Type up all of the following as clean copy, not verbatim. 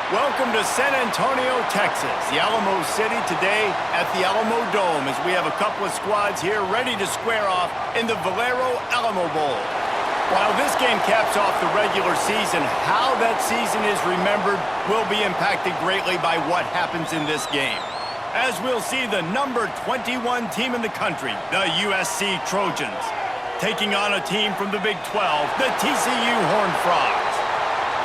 Welcome to San Antonio, Texas, the Alamo City today at the Alamo Dome as we have a couple of squads here ready to square off in the Valero Alamo Bowl. While this game caps off the regular season, how that season is remembered will be impacted greatly by what happens in this game. As we'll see the number 21 team in the country, the USC Trojans, taking on a team from the Big 12, the TCU Horned Frogs.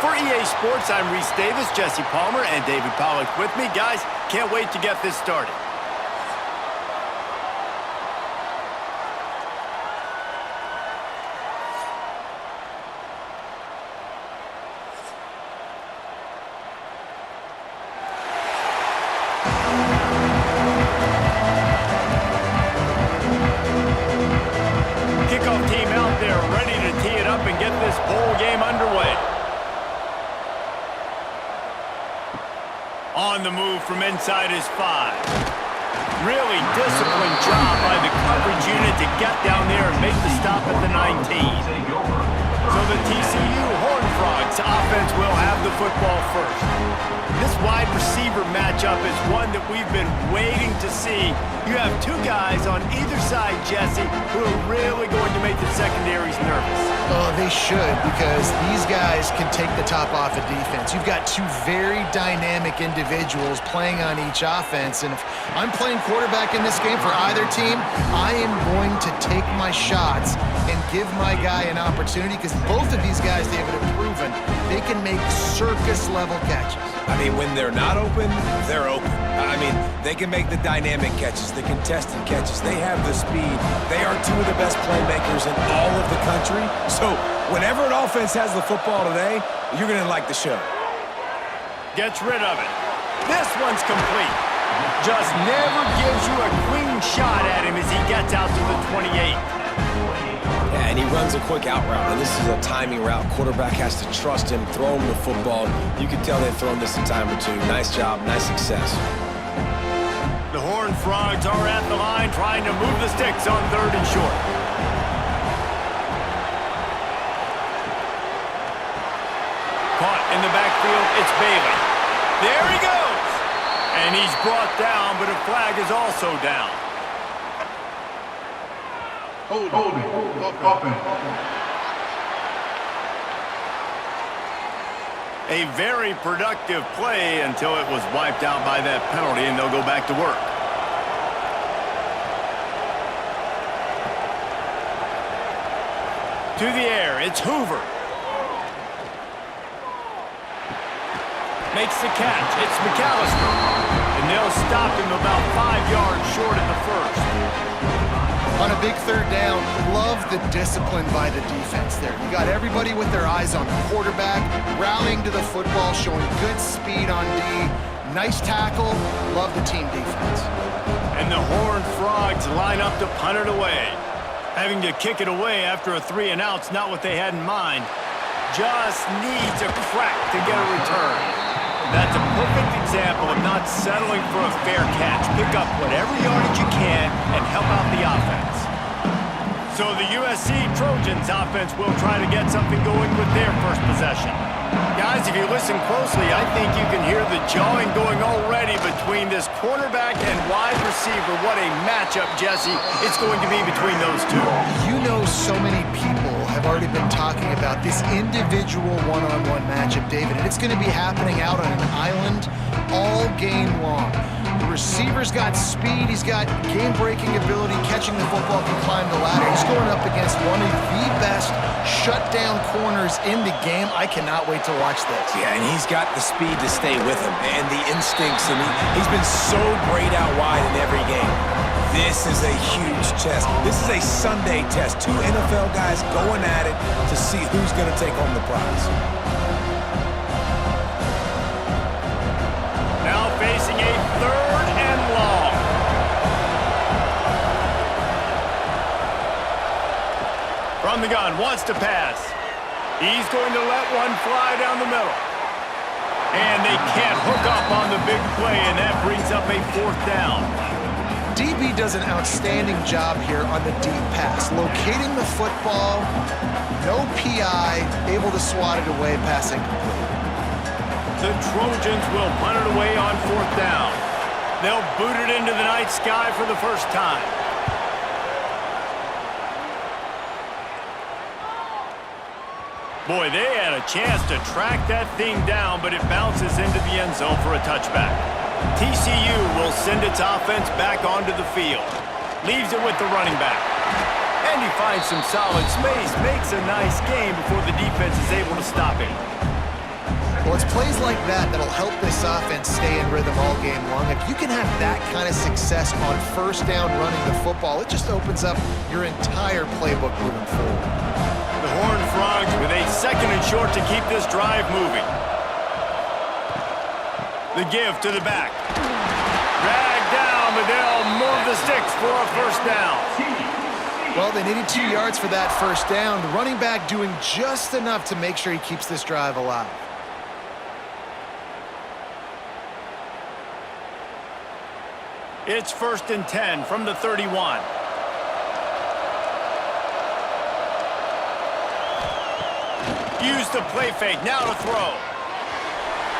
For EA Sports, I'm Reese Davis, Jesse Palmer, and David Pollack with me. Guys, can't wait to get this started. Kickoff team out there ready to tee it up and get this bowl game underway. On the move from inside his 5. Really disciplined job by the coverage unit to get down there and make the stop at the 19. So the TCU Horned Frogs offense will have the football first. This wide receiver matchup is one that we've been waiting to see. You have two guys on either side, Jesse, who are really going to make the secondaries nervous. Oh, they should, because these guys can take the top off of defense. You've got two very dynamic individuals playing on each offense, and if I'm playing quarterback in this game for either team, I am going to take my shots and give my guy an opportunity, because both of these guys, David, have proven they can make circus-level catches. I mean, when they're not open, they're open. I mean, they can make the dynamic catches, the contested catches. They have the speed. They are two of the best playmakers in all of the country. So whenever an offense has the football today, you're going to like the show. Gets rid of it. This one's complete. Just never gives you a clean shot at him as he gets out to the 28. Yeah, and he runs a quick out route, and this is a timing route. Quarterback has to trust him, throw him the football. You can tell they've thrown this a time or two. Nice job, nice success. The Horned Frogs are at the line trying to move the sticks on 3rd and short. Caught in the backfield, it's Bailey. There he goes! And he's brought down, but a flag is also down. Holding. A very productive play until it was wiped out by that penalty, and they'll go back to work. To the air, it's Hoover. Makes the catch, it's McAllister. And they'll stop him about 5 yards short at the first. On a big 3rd down, love the discipline by the defense there. You got everybody with their eyes on the quarterback, rallying to the football, showing good speed on D. Nice tackle. Love the team defense. And the Horned Frogs line up to punt it away. Having to kick it away after a 3-and-out's not what they had in mind. Just needs a crack to get a return. That's a perfect example of not settling for a fair catch. Pick up whatever yardage you can and help out the offense. So the USC Trojans offense will try to get something going with their first possession. Guys, if you listen closely, I think you can hear the jawing going already between this cornerback and wide receiver. What a matchup, Jesse, it's going to be between those two. You know, so many people have already been talking about this individual one-on-one matchup, David, and it's going to be happening out on an island all game long. The receiver's got speed, he's got game-breaking ability, catching the football, can climb the ladder. He's going up against one of the best shutdown corners in the game. I cannot wait to watch this. Yeah, and he's got the speed to stay with him and the instincts, and he's been so great out wide in every game. This is a huge test. This is a Sunday test. Two NFL guys going at it to see who's going to take home the prize. Now facing a 3rd and long. From the gun, wants to pass. He's going to let one fly down the middle. And they can't hook up on the big play, and that brings up a 4th down. DB does an outstanding job here on the deep pass, locating the football, no PI, able to swat it away, passing complete. The Trojans will punt it away on 4th down. They'll boot it into the night sky for the first time. Boy, they had a chance to track that thing down, but it bounces into the end zone for a touchback. TCU will send its offense back onto the field. Leaves it with the running back. And he finds some solid space, makes a nice game before the defense is able to stop him. Well, it's plays like that that'll help this offense stay in rhythm all game long. If you can have that kind of success on 1st down running the football, it just opens up your entire playbook moving forward. The Horned Frogs with a 2nd and short to keep this drive moving. The give to the back. Dragged down, but they'll move the sticks for a 1st down. Well, they needed 2 yards for that 1st down. The running back doing just enough to make sure he keeps this drive alive. It's 1st and 10 from the 31. Use the play fake, now to throw.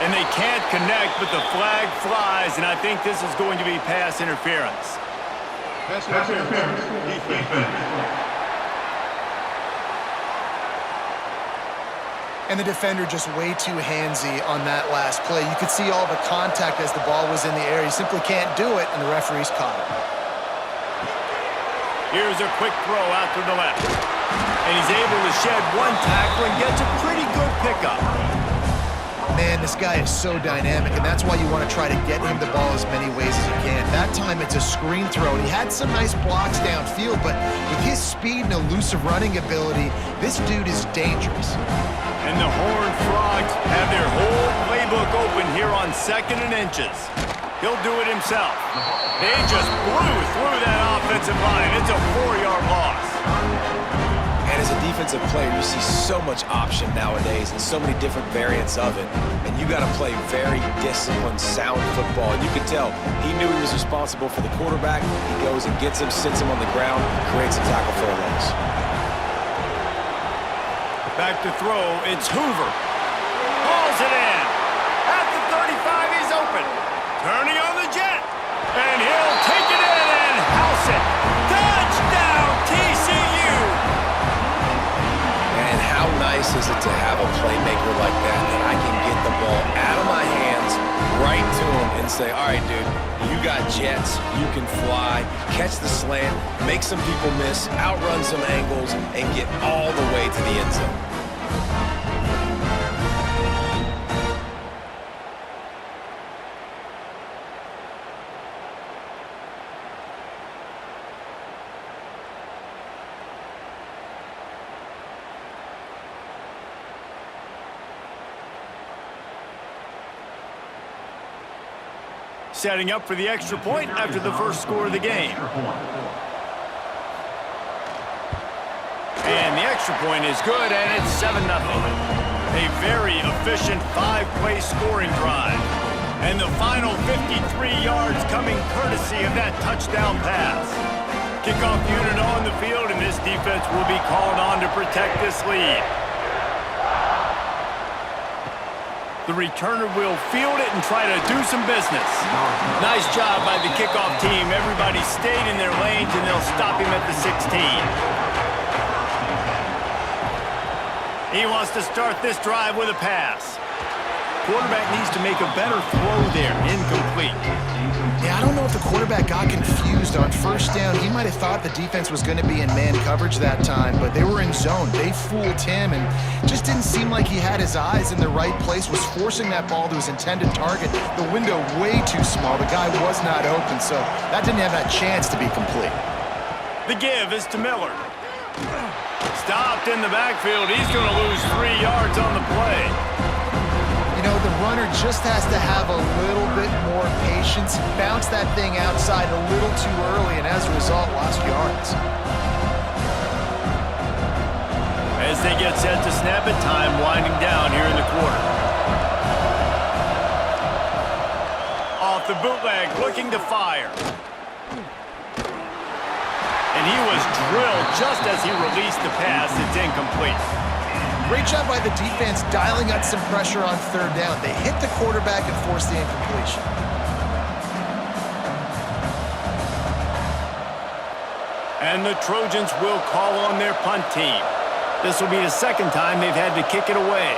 And they can't connect, but the flag flies, and I think this is going to be pass interference. Pass interference. Defense. And the defender just way too handsy on that last play. You could see all the contact as the ball was in the air. You simply can't do it, and the referee's caught it. Here's a quick throw out to the left. And he's able to shed one tackle and gets a pretty good pickup. Man, this guy is so dynamic, and that's why you want to try to get him the ball as many ways as you can. That time it's a screen throw. He had some nice blocks downfield, but with his speed and elusive running ability, this dude is dangerous. And the Horned Frogs have their whole playbook open here on 2nd and inches. He'll do it himself. They just blew through that offensive line. It's a 4-yard loss. And as a defensive player, you see so much option nowadays and so many different variants of it. And you got to play very disciplined, sound football. And you can tell he knew he was responsible for the quarterback. He goes and gets him, sits him on the ground, creates a tackle for a loss. Back to throw, it's Hoover. Hauls it in. At the 35, he's open. Turning on the jet. And he'll take it in and house it. Touchdown, TCU! And how nice is it to have a playmaker like that I can get the ball out of my hands, right to him, and say, all right, dude, you got jets, you can fly, catch the slant, make some people miss, outrun some angles, and get all the way to the end zone. Setting up for the extra point after the first score of the game. And the extra point is good, and it's 7-0. A very efficient 5-play scoring drive. And the final 53 yards coming courtesy of that touchdown pass. Kickoff unit on the field, and this defense will be called on to protect this lead. The returner will field it and try to do some business. Nice job by the kickoff team. Everybody stayed in their lanes, and they'll stop him at the 16. He wants to start this drive with a pass. Quarterback needs to make a better throw there. Incomplete. Yeah, I don't know if the quarterback got confused on 1st down. He might have thought the defense was going to be in man coverage that time, but they were in zone. They fooled him, and just didn't seem like he had his eyes in the right place, was forcing that ball to his intended target. The window way too small. The guy was not open, so that didn't have that chance to be complete. The give is to Miller. Stopped in the backfield. He's going to lose 3 yards on the play. You know, the runner just has to have a little bit more patience. Bounce that thing outside a little too early, and as a result, lost yards. As they get set to snap it, time winding down here in the quarter. Off the bootleg, looking to fire. And he was drilled just as he released the pass. It's incomplete. Great job by the defense dialing up some pressure on third down. They hit the quarterback and forced the incompletion. And the Trojans will call on their punt team. This will be the second time they've had to kick it away.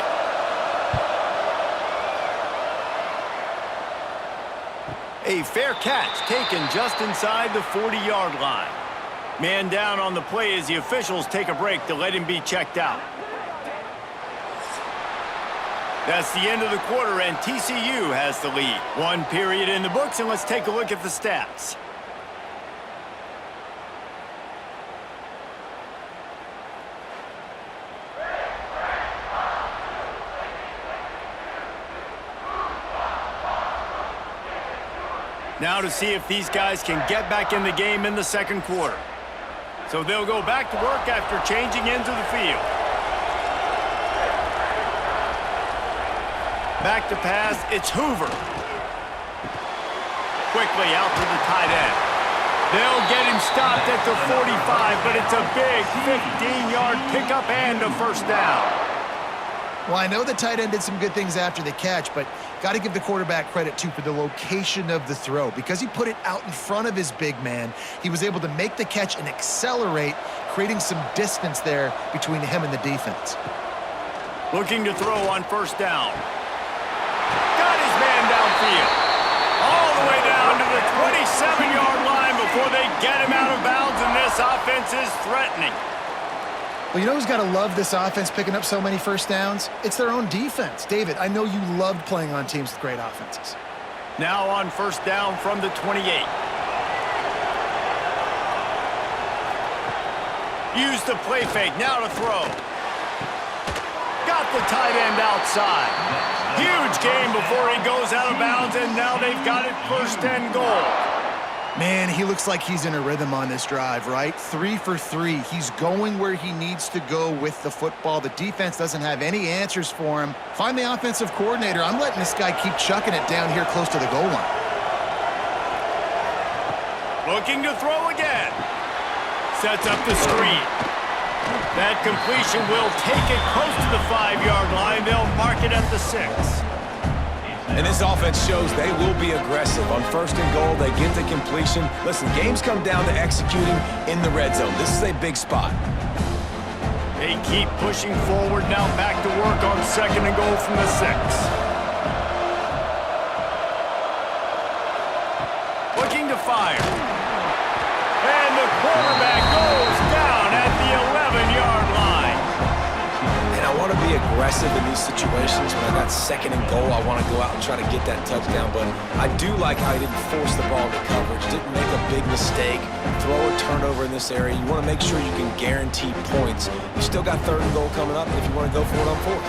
A fair catch taken just inside the 40-yard line. Man down on the play as the officials take a break to let him be checked out. That's the end of the quarter, and TCU has the lead. One period in the books, and let's take a look at the stats. Now to see if these guys can get back in the game in the second quarter. So they'll go back to work after changing into the field. Back to pass, it's Hoover. Quickly out to the tight end. They'll get him stopped at the 45, but it's a big 15-yard pickup and a first down. Well, I know the tight end did some good things after the catch, but got to give the quarterback credit, too, for the location of the throw. Because he put it out in front of his big man, he was able to make the catch and accelerate, creating some distance there between him and the defense. Looking to throw on first down. Got his man downfield. All the way down to the 27-yard line before they get him out of bounds, and this offense is threatening. Well, you know who's got to love this offense picking up so many first downs? It's their own defense. David, I know you loved playing on teams with great offenses. Now on first down from the 28. Use the play fake, now to throw. Got the tight end outside. Huge gain before he goes out of bounds, and now they've got it first and goal. Man, he looks like he's in a rhythm on this drive, right? 3 for 3. He's going where he needs to go with the football. The defense doesn't have any answers for him. Find the offensive coordinator. I'm letting this guy keep chucking it down here close to the goal line. Looking to throw again. Sets up the screen. That completion will take it close to the 5-yard line. They'll mark it at the 6. And this offense shows they will be aggressive. On first and goal, they get the completion. Listen, games come down to executing in the red zone. This is a big spot. They keep pushing forward, now back to work on second and goal from the 6. Looking to fire. And the quarterback goes down at the 11-yard line. And I want to be aggressive in these situations. When I got second and goal, I want to go out and try to get that touchdown. But I do like how he didn't force the ball to coverage, didn't make a big mistake, throw a turnover in this area. You want to make sure you can guarantee points. You still got third and goal coming up if you want to go for it on fourth.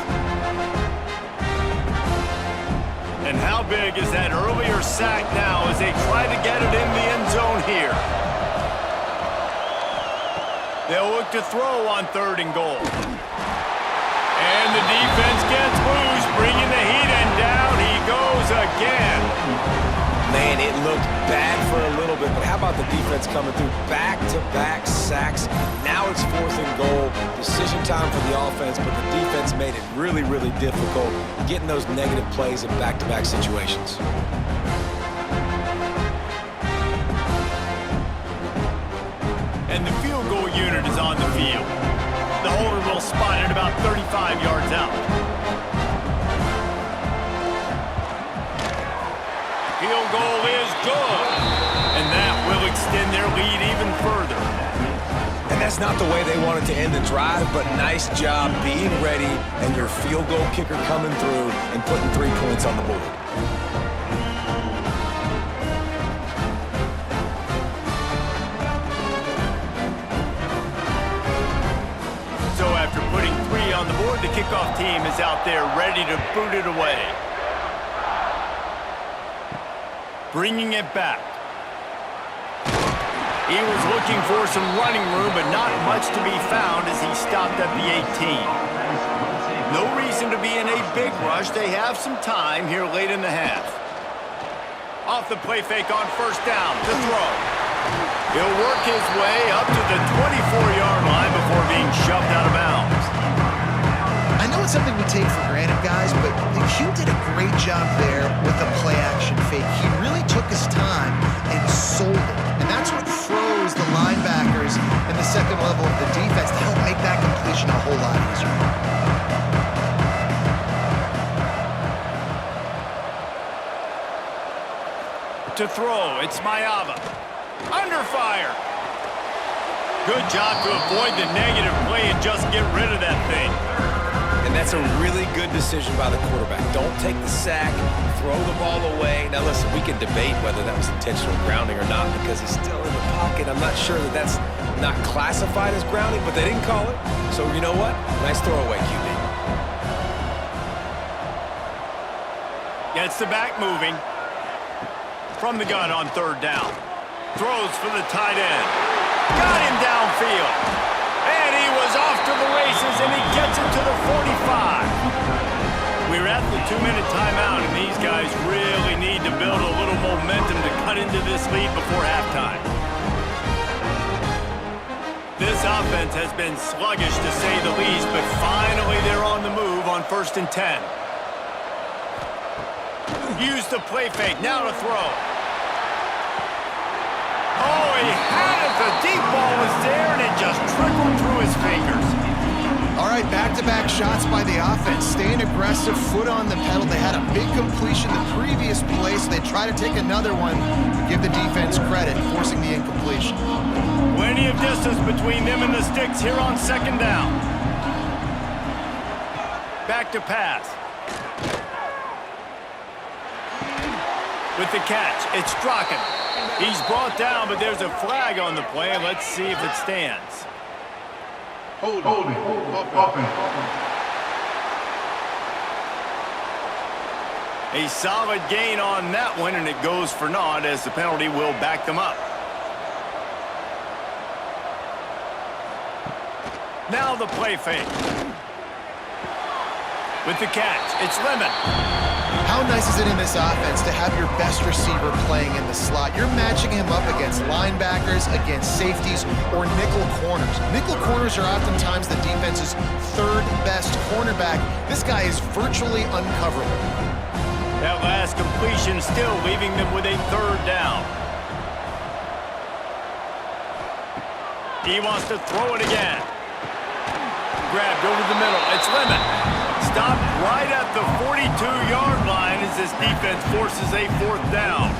And how big is that earlier sack now as they try to get it in the end zone here? They'll look to throw on third and goal. And the defense gets loose, bringing the heat, and down he goes again. Man, it looked bad for a little bit, but how about the defense coming through back-to-back sacks? Now it's fourth and goal. Decision time for the offense, but the defense made it really, really difficult getting those negative plays in back-to-back situations. And the field goal unit is on the field. The holder will spot it about 35 yards out. Field goal is good. And that will extend their lead even further. And that's not the way they wanted to end the drive, but nice job being ready and your field goal kicker coming through and putting 3 points on the board. So after putting 3 on the board, the kickoff team is out there ready to boot it away. Bringing it back. He was looking for some running room, but not much to be found as he stopped at the 18. No reason to be in a big rush. They have some time here late in the half. Off the play fake on first down to throw. He'll work his way up to the 24-yard line before being shoved out of bounds. it's something we take for granted, guys, but Q did a great job there with the play-action fake. He really took his time and sold it. And that's what froze the linebackers and the second level of the defense to help make that completion a whole lot easier. To throw, it's Mayava. Under fire. Good job to avoid the negative play and just get rid of that thing. And that's a really good decision by the quarterback. Don't take the sack, throw the ball away. Now listen, we can debate whether that was intentional grounding or not because he's still in the pocket. I'm not sure that that's not classified as grounding, but they didn't call it. So you know what? Nice throwaway, QB. Gets the back moving. From the gun on third down. Throws for the tight end. Got him downfield. And he was off to the races, and he gets it to the 45. We're at the 2-minute timeout, and these guys really need to build a little momentum to cut into this lead before halftime. This offense has been sluggish, to say the least, but finally they're on the move on 1st and 10. Use the play fake, now to throw. Oh, he had it. The deep ball was there, and it just trickled through his fingers. All right, back-to-back shots by the offense. Staying aggressive, foot on the pedal. They had a big completion the previous play, so they try to take another one. Give the defense credit, forcing the incompletion. Plenty of distance between them and the sticks here on 2nd down. Back to pass. With the catch, it's Strachan. He's brought down, but there's a flag on the play. Let's see if it stands. Holding. Offense. A solid gain on that one, and it goes for naught as the penalty will back them up. Now the play fake. With the catch, it's Lemon. How nice is it in this offense to have your best receiver playing in the slot? You're matching him up against linebackers, against safeties, or nickel corners. Nickel corners are oftentimes the defense's 3rd best cornerback. This guy is virtually uncoverable. That last completion still leaving them with a 3rd down. He wants to throw it again. Grabbed over the middle. It's Lemon. Stopped right at the 42-yard line as this defense forces a 4th down.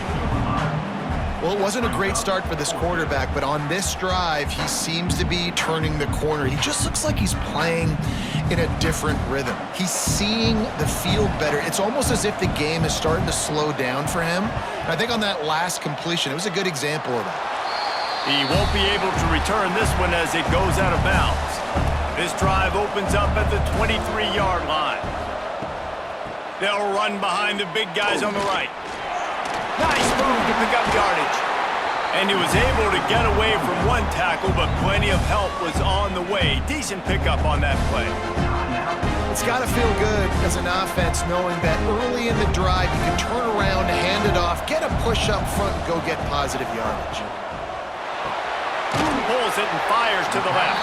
Well, it wasn't a great start for this quarterback, but on this drive, he seems to be turning the corner. He just looks like he's playing in a different rhythm. He's seeing the field better. It's almost as if the game is starting to slow down for him. And I think on that last completion, it was a good example of that. He won't be able to return this one as it goes out of bounds. This drive opens up at the 23-yard line. They'll run behind the big guys on the right. Nice move to pick up yardage. And he was able to get away from one tackle, but plenty of help was on the way. Decent pickup on that play. It's got to feel good as an offense knowing that early in the drive you can turn around, hand it off, get a push up front, and go get positive yardage. Pulls it and fires to the left.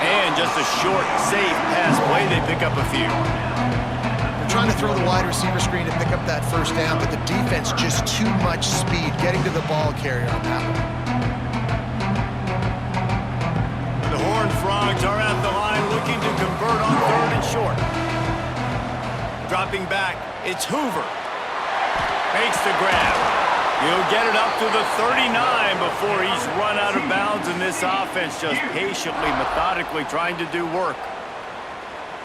And just a short, safe pass play. They pick up a few. They're trying to throw the wide receiver screen to pick up that 1st down, but the defense just too much speed getting to the ball carrier on that one. The Horned Frogs are at the line looking to convert on 3rd and short. Dropping back, it's Hoover. Makes the grab. He'll get it up to the 39 before he's run out of bounds, and this offense just patiently, methodically trying to do work.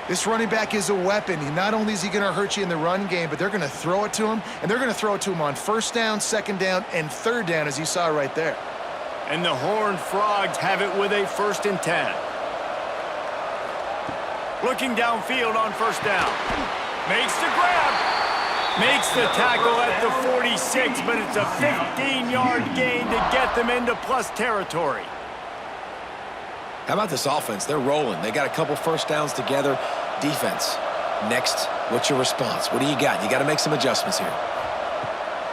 This running back is a weapon. Not only is he going to hurt you in the run game, but they're going to throw it to him, and they're going to throw it to him on 1st down, 2nd down, and 3rd down, as you saw right there. And the Horned Frogs have it with a 1st and 10. Looking downfield on 1st down. Makes the grab. Makes the tackle at the 46, but it's a 15-yard gain to get them into plus territory. How about this offense? They're rolling. They got a couple 1st downs together. Defense. Next, what's your response? What do you got? You got to make some adjustments here.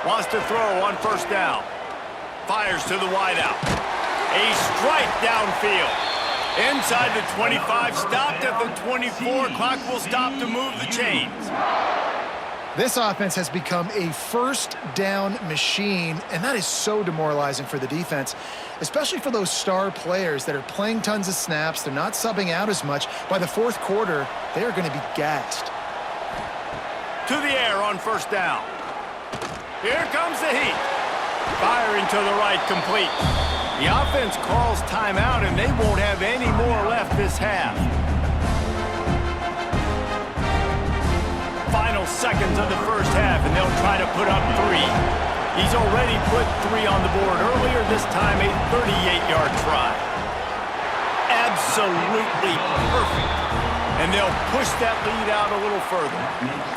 Wants to throw on 1st down. Fires to the wideout. A strike downfield. Inside the 25, stopped at the 24. Clock will stop to move the chains. This offense has become a first down machine, and that is so demoralizing for the defense, especially for those star players that are playing tons of snaps. They're not subbing out as much. By the fourth quarter, they are going to be gassed. To the air on first down. Here comes the heat. Firing to the right, complete. The offense calls timeout, and they won't have any more left this half. Final seconds of the first half, and they'll try to put up 3. He's already put 3 on the board earlier, this time a 38-yard try. Absolutely perfect. And they'll push that lead out a little further.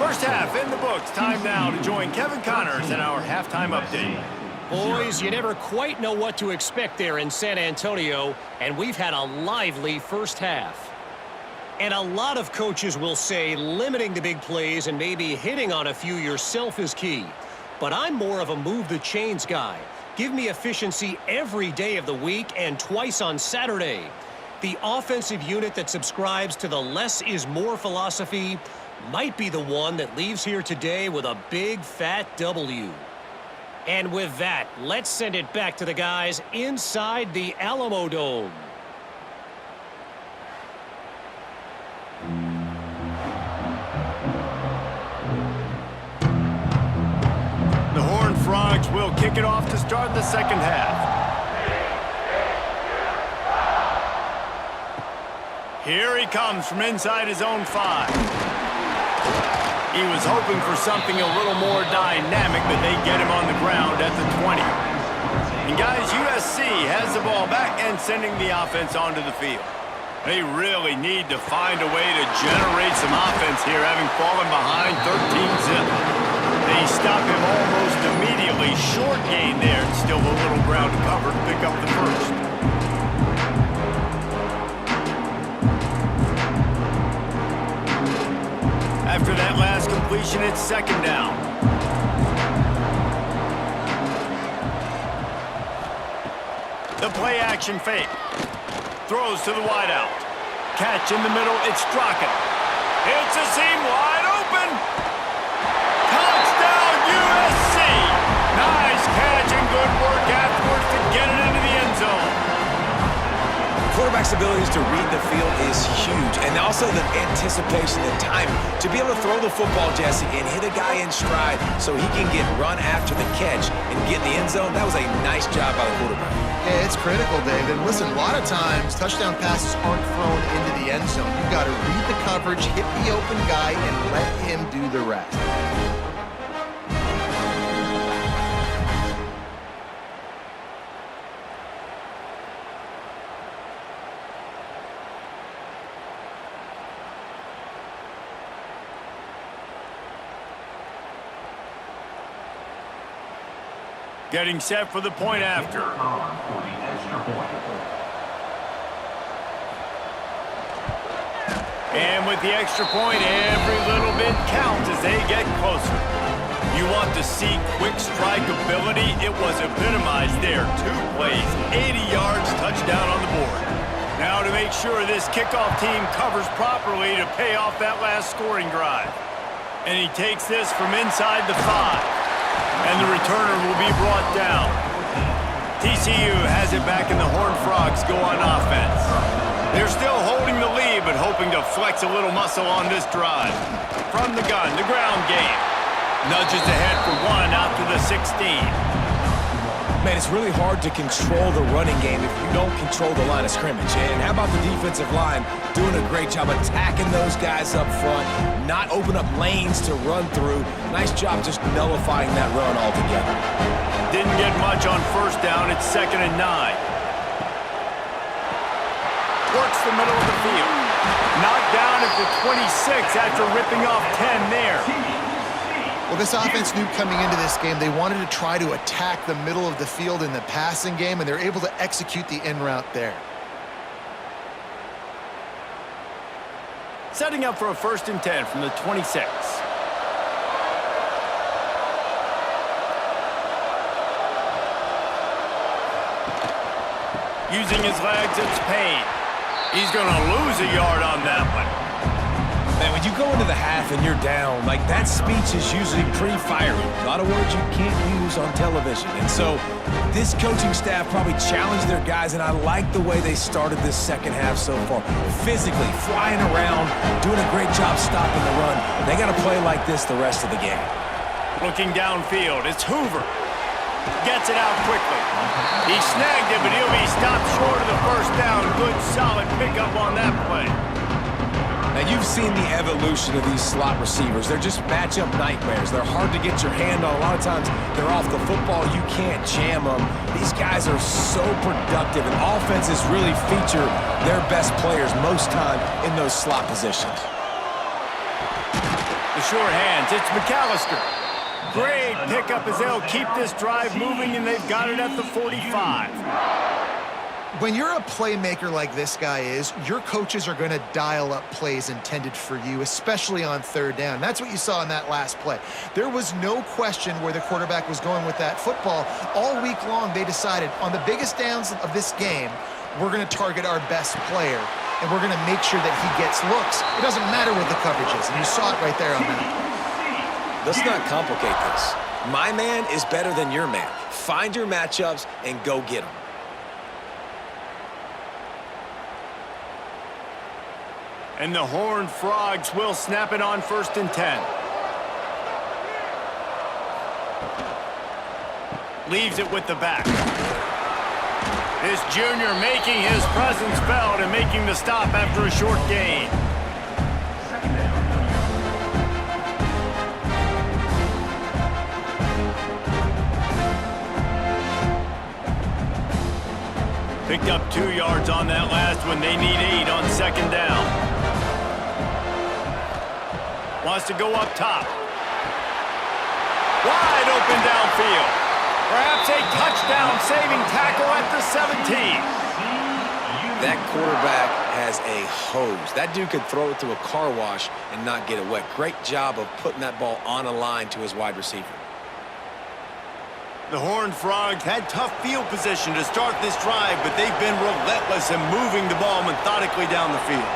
First half in the books. Time now to join Kevin Connors in our halftime update. Boys, you never quite know what to expect there in San Antonio, and we've had a lively first half. And a lot of coaches will say limiting the big plays and maybe hitting on a few yourself is key. But I'm more of a move the chains guy. Give me efficiency every day of the week and twice on Saturday. The offensive unit that subscribes to the less is more philosophy might be the one that leaves here today with a big fat W. And with that, let's send it back to the guys inside the Alamo Dome. The Horned Frogs will kick it off to start the second half. Here he comes from inside his own 5. He was hoping for something a little more dynamic, but they get him on the ground at the 20. And guys, USC has the ball back and sending the offense onto the field. They really need to find a way to generate some offense here, having fallen behind 13-zip. They stop him almost immediately. Short gain there, and still a little ground to cover to pick up the first. After that last completion, it's second down. The play action fake. Throws to the wideout. Catch in the middle, it's Straka. It's a seam wide open. Touchdown USC. Nice catch and good work afterwards to get it into the end zone. Quarterback's abilities to read the field is huge, and also the anticipation, the timing. To be able to throw the football, Jesse, and hit a guy in stride so he can get run after the catch and get in the end zone, that was a nice job by the quarterback. Yeah, it's critical, Dave. And listen, a lot of times touchdown passes aren't thrown into the end zone. You've got to read the coverage, hit the open guy, and let him do the rest. Getting set for the point after. And with the extra point, every little bit counts as they get closer. You want to see quick strike ability? It was epitomized there. 2 plays, 80 yards, touchdown on the board. Now to make sure this kickoff team covers properly to pay off that last scoring drive. And he takes this from inside the 5. And the returner will be brought down. TCU has it back, and the Horned Frogs go on offense. They're still holding the lead, but hoping to flex a little muscle on this drive. From the gun, the ground game. Nudges ahead for 1 out to the 16. Man, it's really hard to control the running game if you don't control the line of scrimmage. And how about the defensive line doing a great job attacking those guys up front, not open up lanes to run through. Nice job just nullifying that run altogether. Didn't get much on first down. It's 2nd and 9. Works the middle of the field. Knocked down at the 26 after ripping off 10 there. Well, this offense knew coming into this game they wanted to try to attack the middle of the field in the passing game, and they're able to execute the in route there. Setting up for a 1st and 10 from the 26. Using his legs, it's Payne. He's going to lose a yard on that one. Man, when you go into the half and you're down, like, that speech is usually pretty fiery. A lot of words you can't use on television. And so this coaching staff probably challenged their guys, and I like the way they started this second half so far. Physically, flying around, doing a great job stopping the run. They got to play like this the rest of the game. Looking downfield, it's Hoover. Gets it out quickly. He snagged it, but he'll be stopped short of the first down. Good, solid pickup on that play. Now, you've seen the evolution of these slot receivers. They're just matchup nightmares. They're hard to get your hand on. A lot of times, they're off the football. You can't jam them. These guys are so productive, and offenses really feature their best players most time in those slot positions. The short hands, it's McAllister. Great pickup as they'll keep this drive moving, and they've got it at the 45. When you're a playmaker like this guy is, your coaches are going to dial up plays intended for you, especially on third down. That's what you saw in that last play. There was no question where the quarterback was going with that football. All week long, they decided on the biggest downs of this game, we're going to target our best player, and we're going to make sure that he gets looks. It doesn't matter what the coverage is, and you saw it right there on that. Let's not complicate this. My man is better than your man. Find your matchups and go get them. And the Horned Frogs will snap it on 1st and 10. Leaves it with the back. This junior making his presence felt and making the stop after a short gain. Picked up 2 yards on that last one. They need 8 on 2nd down. Wants to go up top. Wide open downfield. Perhaps a touchdown-saving tackle at the 17. That quarterback has a hose. That dude could throw it through a car wash and not get it wet. Great job of putting that ball on a line to his wide receiver. The Horned Frogs had tough field position to start this drive, but they've been relentless in moving the ball methodically down the field.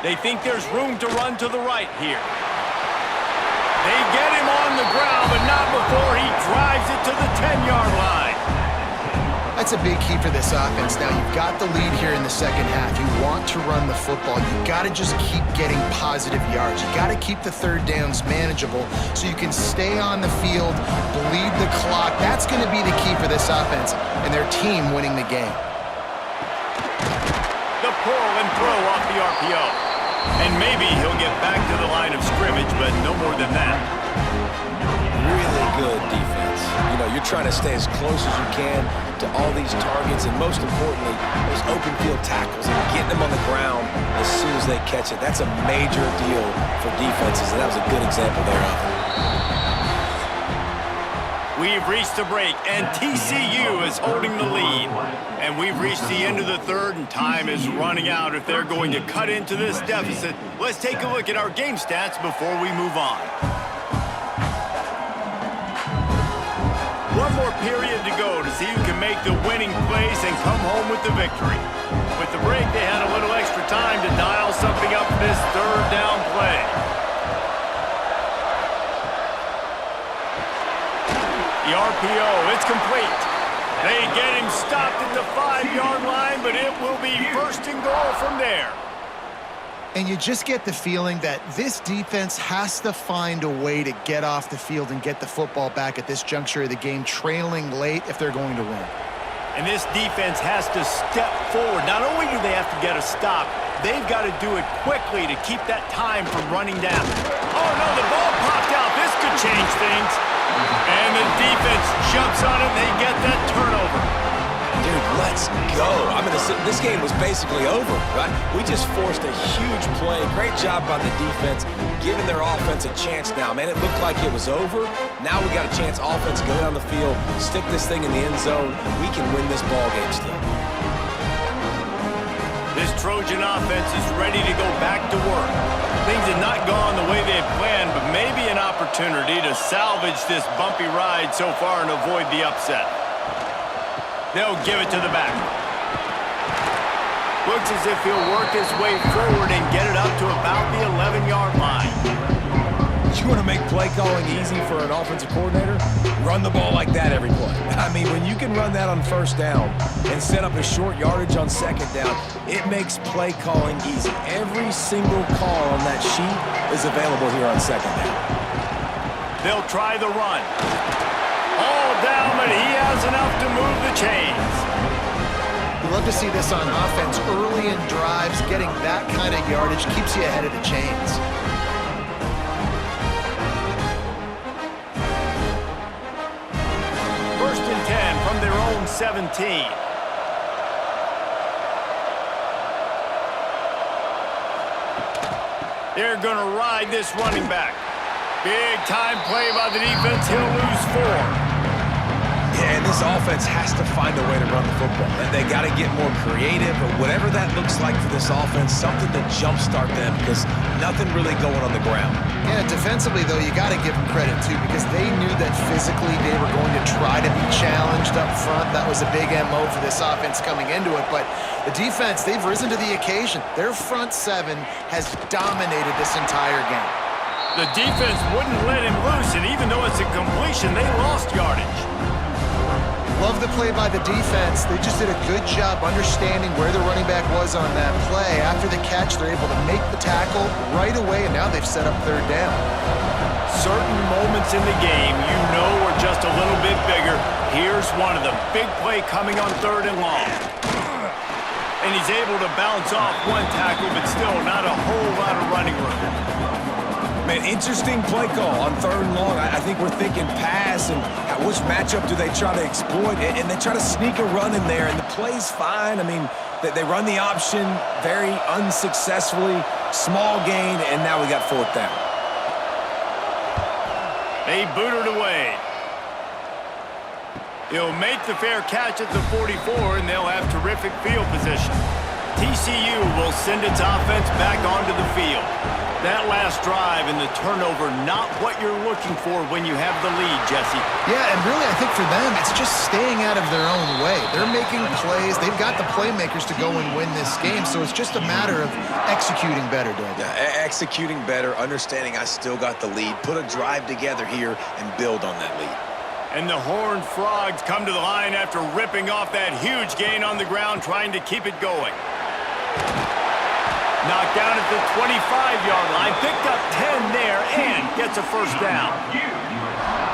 They think there's room to run to the right here. They get him on the ground, but not before he drives it to the 10-yard line. That's a big key for this offense. Now, you've got the lead here in the second half. You want to run the football. You've got to just keep getting positive yards. You've got to keep the third downs manageable so you can stay on the field, bleed the clock. That's going to be the key for this offense and their team winning the game. The pull and throw off the RPO. And maybe he'll get back to the line of scrimmage, but no more than that. Really good defense. You know, you're trying to stay as close as you can to all these targets, and most importantly, those open field tackles and getting them on the ground as soon as they catch it. That's a major deal for defenses, and that was a good example thereof. We've reached the break, and TCU is holding the lead. And we've reached the end of the third, and time is running out if they're going to cut into this deficit. Let's take a look at our game stats before we move on. One more period to go to see who can make the winning plays and come home with the victory. With the break, they had a little extra time to dial something up in this third down play. The RPO, it's complete. They get him stopped at the 5-yard line, but it will be 1st and goal from there. And you just get the feeling that this defense has to find a way to get off the field and get the football back at this juncture of the game, trailing late if they're going to win. And this defense has to step forward. Not only do they have to get a stop, they've got to do it quickly to keep that time from running down. Oh, no, the ball popped out. This could change things. And the defense jumps on it, and they get that turnover. Dude, let's go. I mean, this game was basically over, right? We just forced a huge play. Great job by the defense, giving their offense a chance now. Man, it looked like it was over. Now we got a chance, offense, go down the field, stick this thing in the end zone. We can win this ball game still. This Trojan offense is ready to go back to work. Things had not gone the way they had planned, but maybe an opportunity to salvage this bumpy ride so far and avoid the upset. They'll give it to the back. Looks as if he'll work his way forward and get it up to about the 11-yard line. You want to make play calling easy for an offensive coordinator? Run the ball like that every play. I mean, when you can run that on first down and set up a short yardage on second down, it makes play calling easy. Every single call on that sheet is available here on second down. They'll try the run. All down, but he has enough to move the chains. We love to see this on offense. Early in drives, getting that kind of yardage keeps you ahead of the chains. First and 10 from their own 17. They're going to ride this running back. Big time play by the defense. He'll lose 4. Yeah, and this offense has to find a way to run the football. And they got to get more creative, or whatever that looks like for this offense, something to jumpstart them, because nothing really going on the ground. Yeah, defensively, though, you got to give them credit, too, because they knew that physically they were going to try to be challenged up front. That was a big MO for this offense coming into it. But the defense, they've risen to the occasion. Their front seven has dominated this entire game. The defense wouldn't let him loose, and even though it's a completion, they lost yardage. Love the play by the defense. They just did a good job understanding where the running back was on that play. After the catch, they're able to make the tackle right away, and now they've set up third down. Certain moments in the game you know are just a little bit bigger. Here's one of them. Big play coming on 3rd and long. And he's able to bounce off one tackle, but still not a whole lot of running room. Man, interesting play call on 3rd and long. I think we're thinking pass, and which matchup do they try to exploit? And they try to sneak a run in there, and the play's fine. I mean, they run the option very unsuccessfully, small gain, and now we got 4th down. They boot it away. He'll make the fair catch at the 44, and they'll have terrific field position. TCU will send its offense back onto the field. That last drive and the turnover, not what you're looking for when you have the lead, Jesse. Yeah, and really, I think for them, it's just staying out of their own way. They're making plays. They've got the playmakers to go and win this game, so it's just a matter of executing better, Doug. Yeah, executing better, understanding I still got the lead, put a drive together here, and build on that lead. And the Horned Frogs come to the line after ripping off that huge gain on the ground, trying to keep it going. Knocked down at the 25-yard line, picked up 10 there, and gets a first down.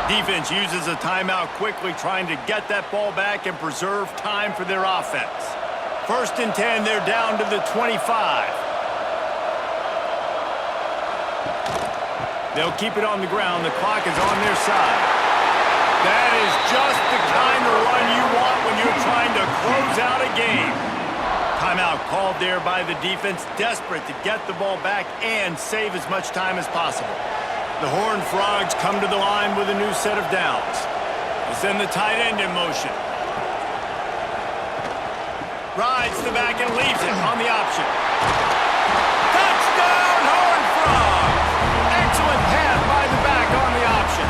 Defense uses a timeout quickly, trying to get that ball back and preserve time for their offense. First and 10, they're down to the 25. They'll keep it on the ground. The clock is on their side. That is just the kind of run you want when you're trying to close out a game. Timeout called there by the defense, desperate to get the ball back and save as much time as possible. The Horned Frogs come to the line with a new set of downs. They send the tight end in motion. Rides the back and leaves it on the option. Touchdown, Horned Frogs! Excellent pass by the back on the option.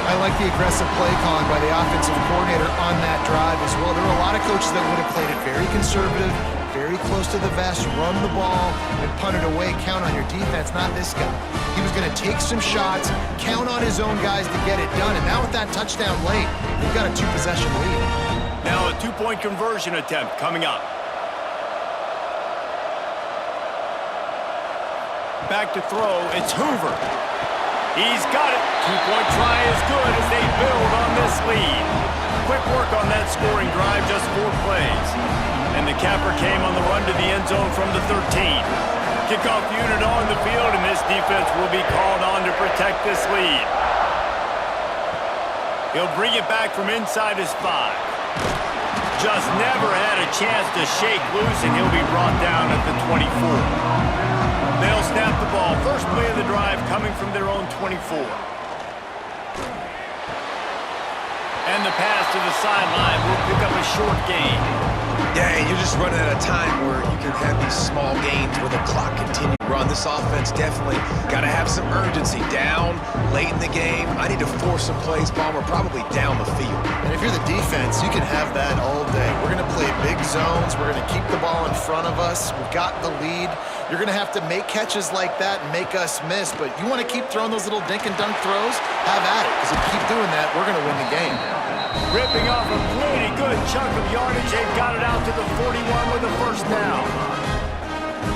I like the aggressive play calling by the offensive coordinator on that drive as well. There were a lot of coaches that would have played it very conservative, very close to the vest, run the ball, and punt it away, count on your defense, not this guy. He was going to take some shots, count on his own guys to get it done, and now with that touchdown late, we've got a 2-possession lead. Now a 2-point conversion attempt coming up. Back to throw, it's Hoover. He's got it. 2-point try is good as they build on this lead. Quick work on that scoring drive, just 4 plays. And the capper came on the run to the end zone from the 13. Kickoff unit on the field, and this defense will be called on to protect this lead. He'll bring it back from inside his 5. Just never had a chance to shake loose, and he'll be brought down at the 24. They'll snap the ball. First play of the drive coming from their own 24. And the pass to the sideline will pick up a short gain. Yeah, and you're just running at a time where you can have these small gains where the clock continues to run. this offense definitely got to have some urgency. Down late in the game, I need to force some plays, Palmer, probably down the field. And if you're the defense, you can have that all day. We're going to play big zones. We're going to keep the ball in front of us. We've got the lead. You're going to have to make catches like that and make us miss. But you want to keep throwing those little dink and dunk throws? Have at it. Because if you keep doing that, we're going to win the game. Ripping off a pretty good chunk of yardage. They've got it out to the 41 with a first down.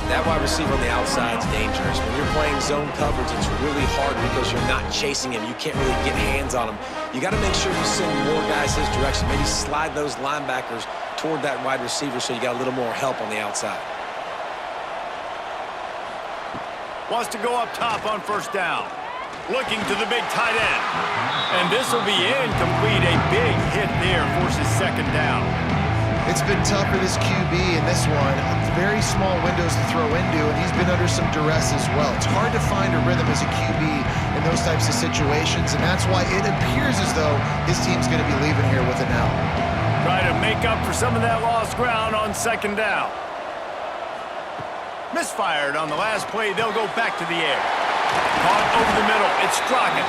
That wide receiver on the outside is dangerous. When you're playing zone coverage, it's really hard because you're not chasing him. You can't really get hands on him. You got to make sure you send more guys his direction. Maybe slide those linebackers toward that wide receiver so you got a little more help on the outside. Wants to go up top on first down. Looking to the big tight end. And this will be incomplete. A big hit there forces second down. It's been tough for this QB in this one. Very small windows to throw into, and he's been under some duress as well. It's hard to find a rhythm as a QB in those types of situations, and that's why it appears as though his team's going to be leaving here with an L. Try to make up for some of that lost ground on second down. Misfired on the last play. They'll go back to the air. Caught over the middle. It's Strogan.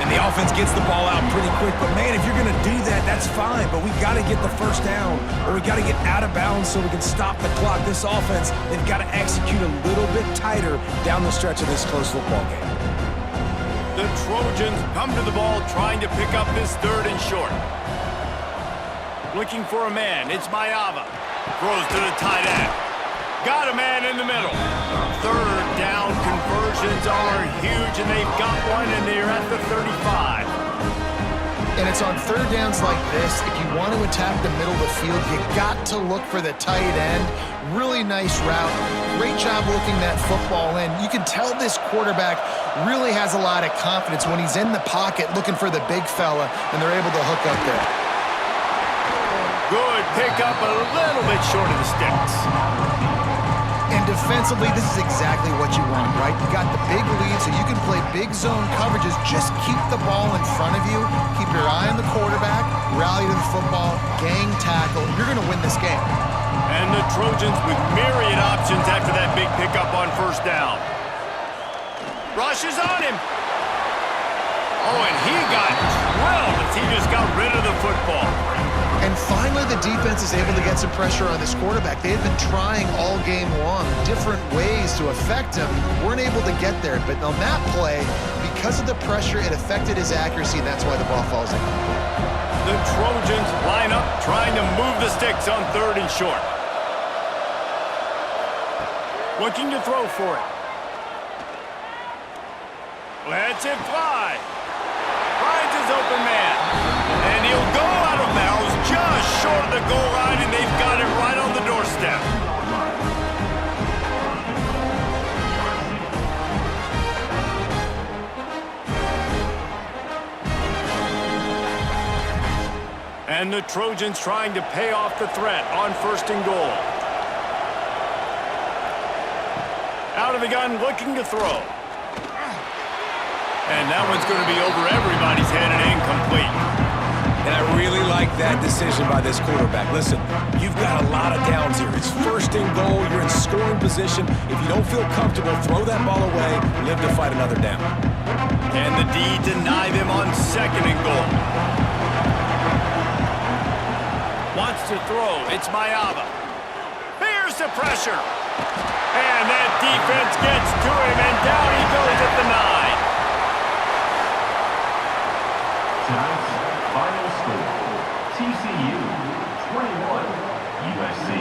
And the offense gets the ball out pretty quick. But, man, if you're going to do that, that's fine. But we got to get the first down, or we got to get out of bounds so we can stop the clock. This offense, they've got to execute a little bit tighter down the stretch of this close football game. The Trojans come to the ball trying to pick up this third and short. Looking for a man. It's Mayava. Throws to the tight end. Got a man in the middle. Third down conversions are huge, and they've got one, and they're at the 35. And it's on third downs like this, if you want to attack the middle of the field, you got to look for the tight end. Really nice route. Great job looking that football in. You can tell this quarterback really has a lot of confidence when he's in the pocket looking for the big fella, and they're able to hook up there. Good pickup, a little bit short of the sticks. And defensively, this is exactly what you want, right? You got the big lead, so you can play big zone coverages. Just keep the ball in front of you. Keep your eye on the quarterback. Rally to the football. Gang tackle. You're going to win this game. And the Trojans with myriad options after that big pickup on first down. Rush is on him. Oh, and he got drilled as he just got rid of the football. And finally, the defense is able to get some pressure on this quarterback. They had been trying all game long different ways to affect him. Weren't able to get there. But on that play, because of the pressure, it affected his accuracy, and that's why the ball falls in. The Trojans line up trying to move the sticks on third and short. Looking to throw for it. Lets it fly. Finds his open man. And he'll go out of bounds just short of the goal line, and they've got it right on the doorstep. And the Trojans trying to pay off the threat on first and goal. Out of the gun, looking to throw. And that one's going to be over everybody's head and incomplete. And I really like that decision by this quarterback. Listen, you've got a lot of downs here. It's first and goal. You're in scoring position. If you don't feel comfortable, throw that ball away. Live to fight another down. And the D deny them on second and goal. Wants to throw. It's Mayava. Here's the pressure. And that defense gets to him, and down he goes at the 9. Tonight's final score, TCU 21, USC